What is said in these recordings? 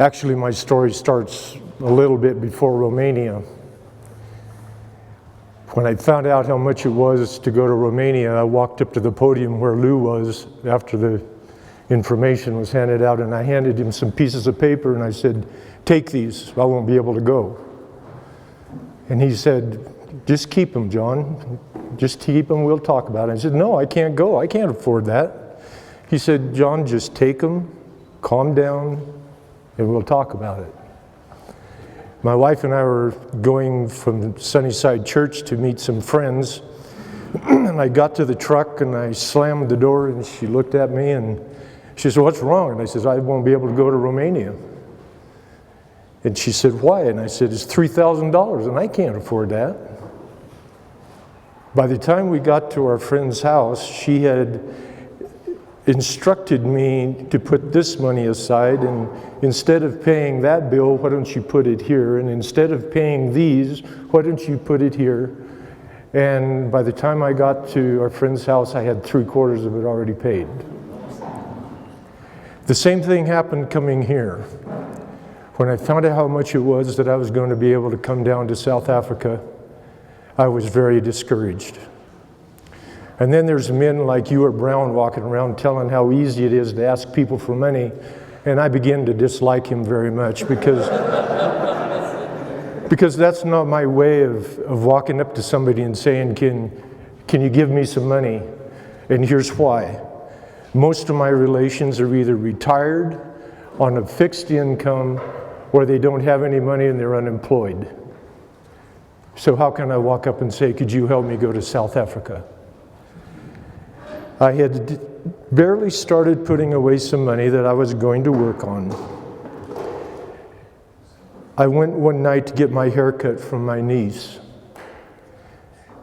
Actually, my story starts a little bit before Romania. When I found out how much it was to go to Romania, I walked up to the podium where Lou was after the information was handed out, and I handed him some pieces of paper and I said, "Take these, I won't be able to go." And he said, "Just keep them, John. Just keep them, we'll talk about it." I said, "No, I can't go, I can't afford that." He said, "John, just take them, calm down, and we'll talk about it." My wife and I were going from Sunnyside Church to meet some friends, and I got to the truck and I slammed the door, and she looked at me and she said, "What's wrong?" And I said, "I won't be able to go to Romania." And she said, "Why?" And I said, "It's $3,000 and I can't afford that." By the time we got to our friend's house, she had instructed me to put this money aside, and instead of paying that bill, why don't you put it here? And instead of paying these, why don't you put it here? And by the time I got to our friend's house, I had 3/4 of it already paid. The same thing happened coming here. When I found out how much it was that I was going to be able to come down to South Africa, I was very discouraged. And then there's men like you or Brown walking around telling how easy it is to ask people for money, and I begin to dislike him very much because that's not my way of walking up to somebody and saying, can you give me some money? And here's why. Most of my relations are either retired, on a fixed income, or they don't have any money and they're unemployed. So how can I walk up and say, "Could you help me go to South Africa?" I had barely started putting away some money that I was going to work on. I went one night to get my hair cut from my niece.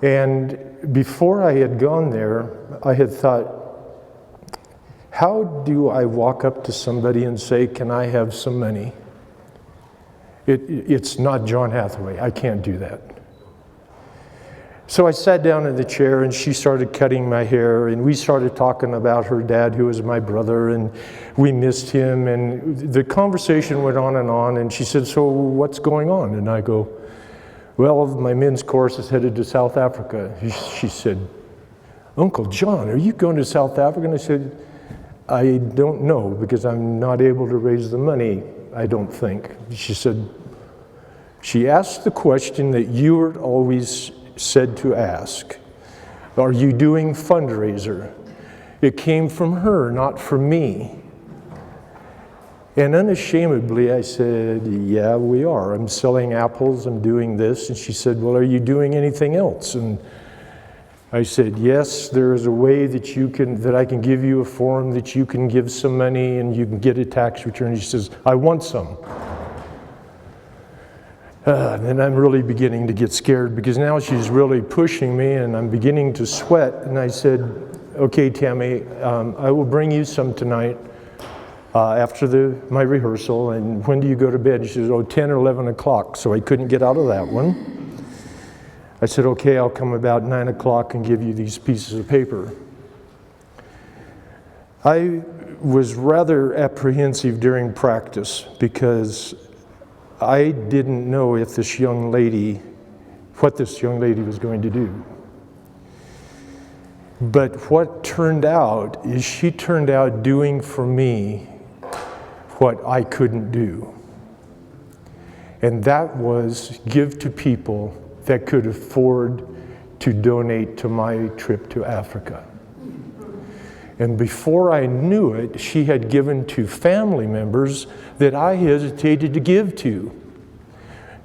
And before I had gone there, I had thought, how do I walk up to somebody and say, "Can I have some money?" It's not Jon Hathaway. I can't do that. So I sat down in the chair and she started cutting my hair, and we started talking about her dad, who was my brother, and we missed him, and the conversation went on, and she said, "So what's going on?" And I go, "Well, my men's course is headed to South Africa." She said, "Uncle John, are you going to South Africa?" And I said, "I don't know, because I'm not able to raise the money, I don't think." She said, "She asked the question that you were always said to ask. Are you doing fundraiser?" It came from her, not from me. And unashamedly, I said, "Yeah, we are. I'm selling apples, I'm doing this." And she said, "Well, are you doing anything else?" And I said, "Yes, there is a way that I can give you a form that you can give some money and you can get a tax return." She says, "I want some." And then I'm really beginning to get scared, because now she's really pushing me and I'm beginning to sweat. And I said, "Okay, Tammy, I will bring you some tonight after my rehearsal. And when do you go to bed?" She says, 10 or 11 o'clock. So I couldn't get out of that one. I said, "Okay, I'll come about 9 o'clock and give you these pieces of paper." I was rather apprehensive during practice, because I didn't know what this young lady was going to do. But what turned out is she turned out doing for me what I couldn't do. And that was give to people that could afford to donate to my trip to Africa. And before I knew it, she had given to family members that I hesitated to give to.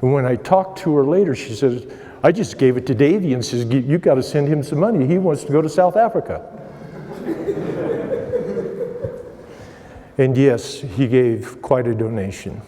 And when I talked to her later, she says, "I just gave it to Davey," and says, "You got to send him some money. He wants to go to South Africa." And yes, he gave quite a donation.